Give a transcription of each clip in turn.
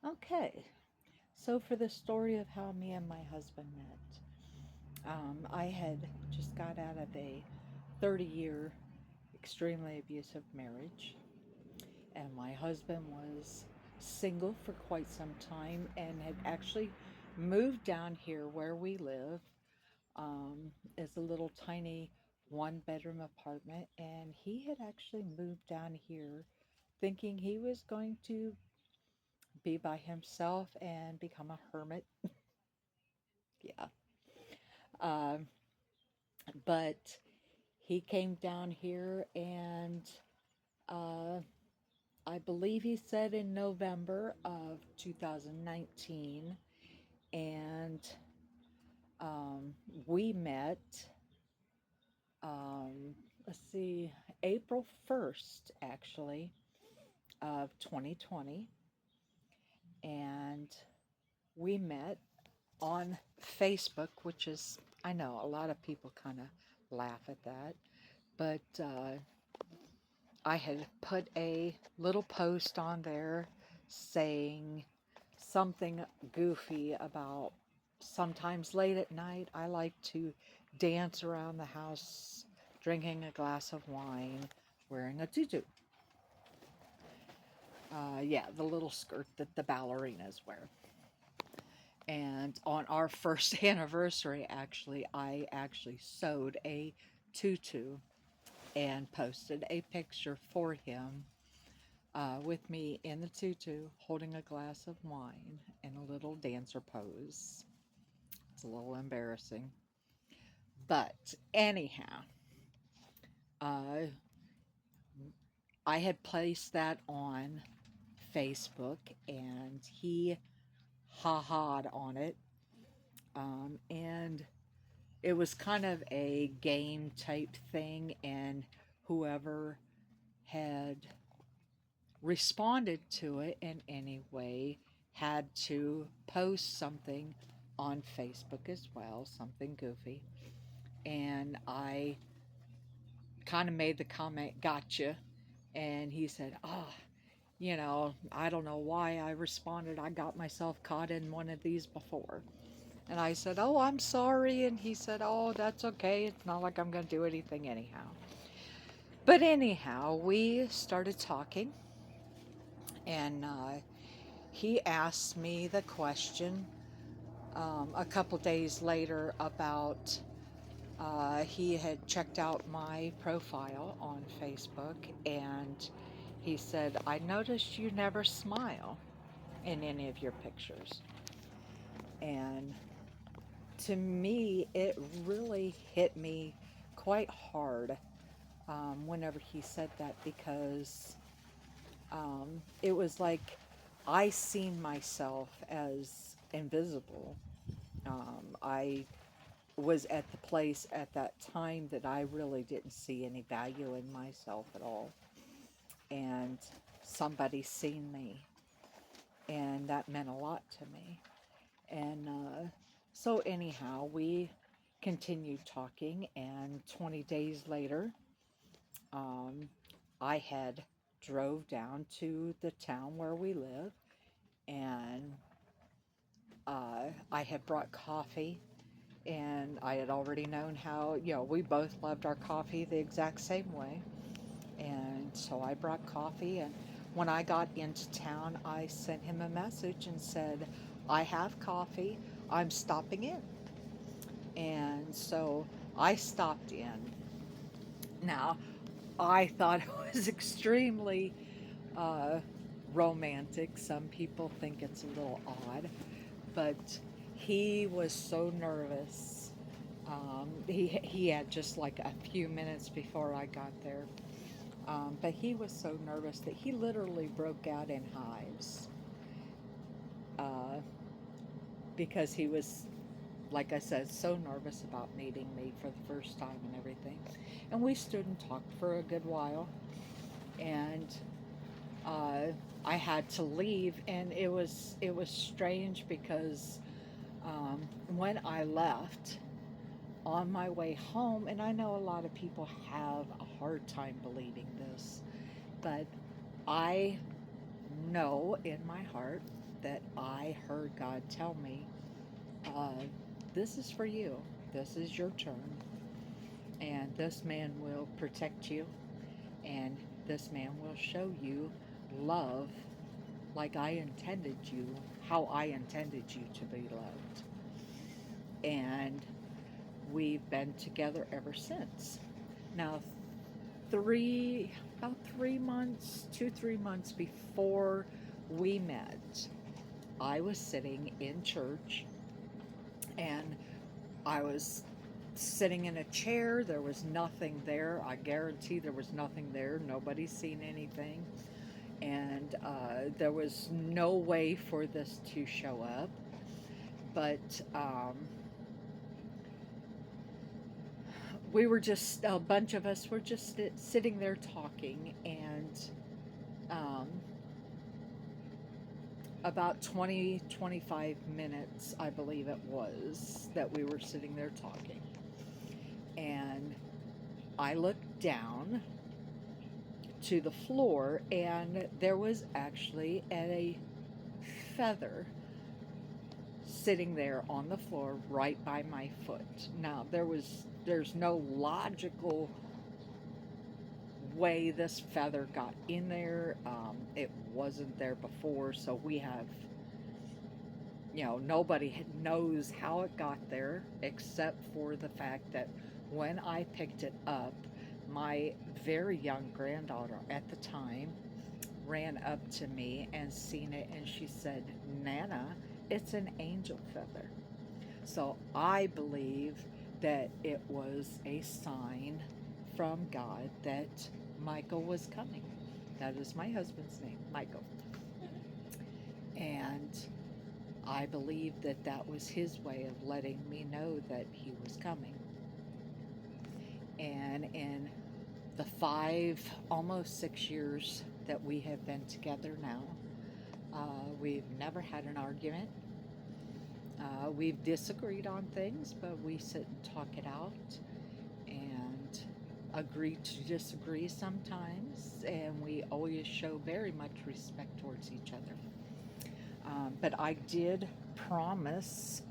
Okay, so for the story of how me and my husband met, I had just got out of a 30-year extremely abusive marriage, and my husband was single for quite some time and had actually moved down here where we live as a little tiny one-bedroom apartment, and he had actually moved down here thinking he was going to be by himself and become a hermit. Yeah. Um, but he came down here, and uh, I believe he said in November of 2019, and um, we met, um, let's see, April 1st, actually, of 2020, and we met on Facebook, which is, I know a lot of people kind of laugh at that, but I had put a little post on there saying something goofy about sometimes late at night I like to dance around the house drinking a glass of wine, wearing a tutu. Yeah, the little skirt that the ballerinas wear. And on our first anniversary, actually, I actually sewed a tutu and posted a picture for him with me in the tutu holding a glass of wine in a little dancer pose. It's a little embarrassing. But anyhow, uh, I had placed that on Facebook and he ha-ha'd on it. And it was kind of a game type thing, and whoever had responded to it in any way had to post something on Facebook as well, something goofy. And I kind of made the comment, gotcha. And he said, I don't know why I responded. I got myself caught in one of these before. And I said, oh, I'm sorry. And he said, oh, that's okay. It's not like I'm going to do anything anyhow. But anyhow, we started talking, and he asked me the question a couple days later about he had checked out my profile on Facebook, and he said, I noticed you never smile in any of your pictures. And to me, it really hit me quite hard whenever he said that, because it was like I seen myself as invisible. I was at the place at that time that I really didn't see any value in myself at all. And somebody seen me, and that meant a lot to me. And so, anyhow, we continued talking, and 20 days later, um, I had drove down to the town where we live, and I had brought coffee, and I had already known how, we both loved our coffee the exact same way. And so I brought coffee, and when I got into town, I sent him a message and said, I have coffee, I'm stopping in. And so I stopped in. Now, I thought it was extremely uh, romantic. Some people think it's a little odd, but he was so nervous. He had just like a few minutes before I got there, but he was so nervous that he literally broke out in hives uh, because he was, like I said, so nervous about meeting me for the first time and everything. And we stood and talked for a good while, and uh, I had to leave, and it was strange because when I left on my way home, and I know a lot of people have a hard time believing this, but I know in my heart that I heard God tell me, uh, this is for you. This is your turn. And this man will protect you. And this man will show you love like I intended you, how I intended you to be loved. And we've been together ever since. Now, three, about 3 months, 2, 3 months before we met, I was sitting in church and I was sitting in a chair. There was nothing there. I guarantee there was nothing there. Nobody's seen anything. And there was no way for this to show up. But we were just, a bunch of us were just sitting there talking. And um, about 20, 25 minutes, I believe it was, that we were sitting there talking. And I looked down to the floor, and there was actually a feather sitting there on the floor right by my foot. Now, there's no logical way this feather got in there. It wasn't there before, so we have, nobody knows how it got there except for the fact that when I picked it up, my very young granddaughter at the time ran up to me and seen it, and she said, "Nana, it's an angel feather." So I believe that it was a sign from God that Michael was coming. That is my husband's name, Michael. And I believe that that was his way of letting me know that he was coming. And in the 5, almost 6 years that we have been together now, we've never had an argument. We've disagreed on things, but we sit and talk it out and agree to disagree sometimes, and we always show very much respect towards each other. But I did promise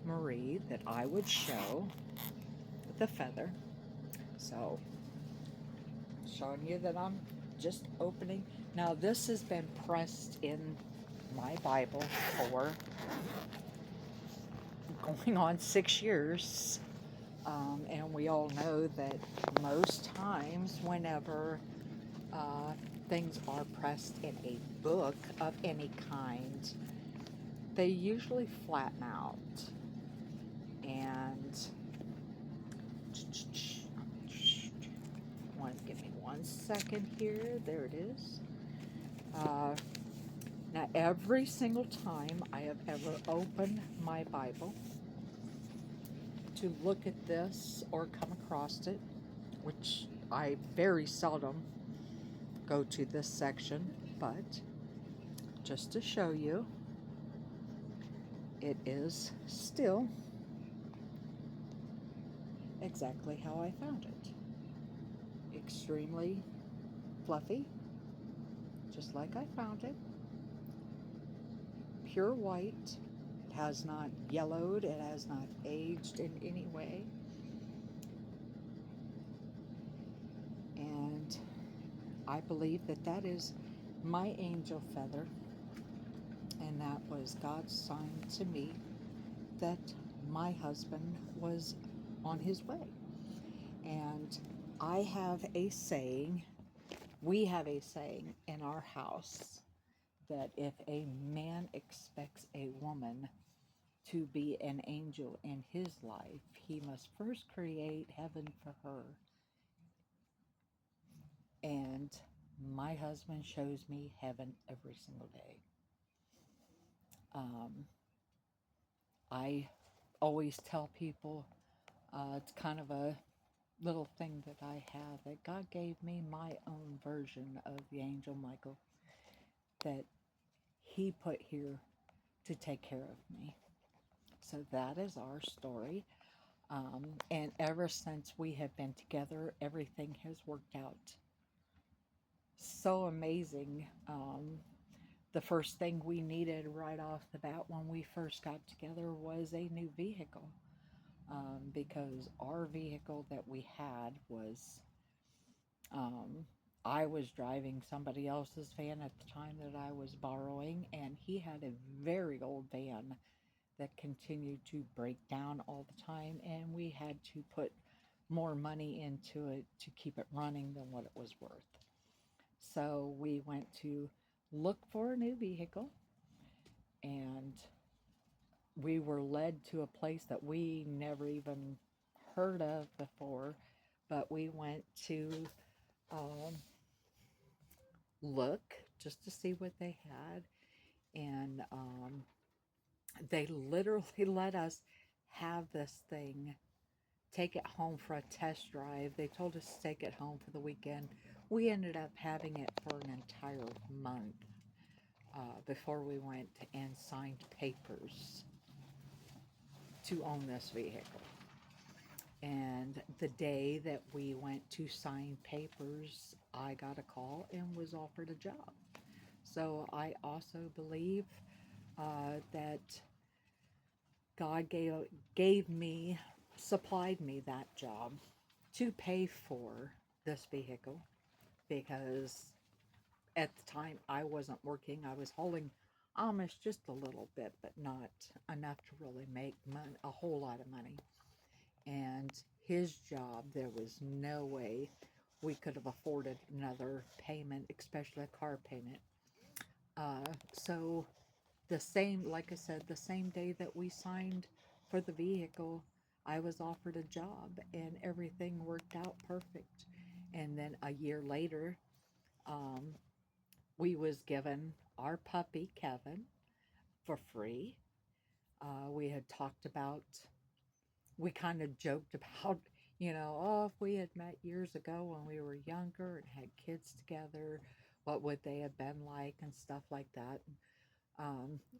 Marie that I would show the feather. So, showing you that I'm just opening. Now, this has been pressed in my Bible for going on 6 years. And we all know that most times, whenever things are pressed in a book of any kind, they usually flatten out. And give me 1 second here. There it is. Now, every single time I have ever opened my Bible to look at this or come across it, which I very seldom go to this section, but just to show you, it is still exactly how I found it. Extremely fluffy, just like I found it. Pure white. It has not yellowed, it has not aged in any way. And I believe that that is my angel feather, and that was God's sign to me that my husband was on his way. And I have a saying, we have a saying in our house, that if a man expects a woman to be an angel in his life, he must first create heaven for her. And my husband shows me heaven every single day. I always tell people, it's kind of a little thing that I have, that God gave me my own version of the angel Michael that he put here to take care of me. So that is our story. And ever since we have been together, everything has worked out so amazing. the first thing we needed right off the bat when we first got together was a new vehicle, because our vehicle that we had was, um, I was driving somebody else's van at the time that I was borrowing, and he had a very old van that continued to break down all the time, and we had to put more money into it to keep it running than what it was worth. So we went to look for a new vehicle, and we were led to a place that we never even heard of before, but we went to um, look just to see what they had, and they literally let us have this thing, take it home for a test drive. They told us to take it home for the weekend. We ended up having it for an entire month before we went and signed papers to own this vehicle. And the day that we went to sign papers, I got a call and was offered a job. So I also believe that God gave me, supplied me that job to pay for this vehicle, because at the time I wasn't working. I was hauling Amish just a little bit, but not enough to really make a whole lot of money. And his job, there was no way we could have afforded another payment, especially a car payment. So the same, like I said, the same day that we signed for the vehicle, I was offered a job, and everything worked out perfect. And then a year later, um, we was given our puppy Kevin for free. We had talked about, we kind of joked about, oh, if we had met years ago when we were younger and had kids together, what would they have been like and stuff like that.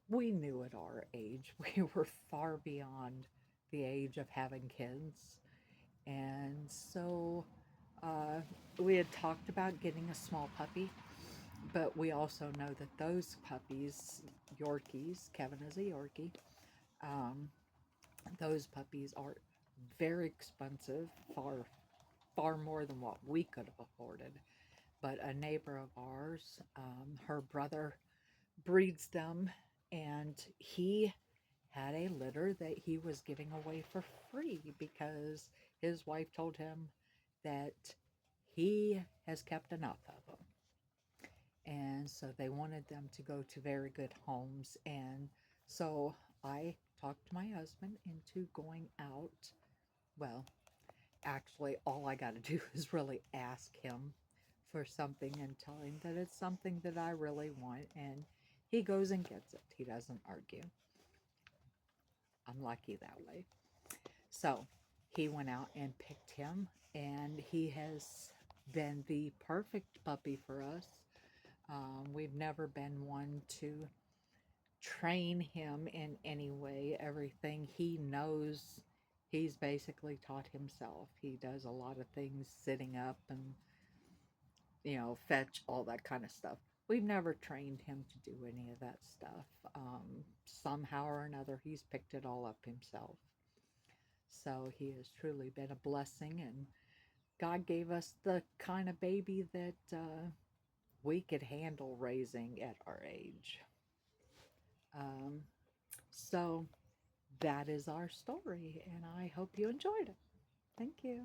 We knew at our age we were far beyond the age of having kids. And so uh, we had talked about getting a small puppy, but we also know that those puppies, Yorkies, Kevin is a Yorkie, um, those puppies are very expensive, far more than what we could have afforded. But a neighbor of ours, her brother breeds them, and he had a litter that he was giving away for free because his wife told him that he has kept enough of them. And so they wanted them to go to very good homes. And so I talked my husband into going out. Well, actually, all I got to do is really ask him for something and tell him that it's something that I really want. And he goes and gets it. He doesn't argue. I'm lucky that way. So he went out and picked him, and he has been the perfect puppy for us. We've never been one to train him in any way. Everything he knows, he's basically taught himself. He does a lot of things sitting up and, fetch, all that kind of stuff. We've never trained him to do any of that stuff. Somehow or another, he's picked it all up himself. So he has truly been a blessing, and God gave us the kind of baby that we could handle raising at our age. Um, so that is our story, and I hope you enjoyed it. Thank you.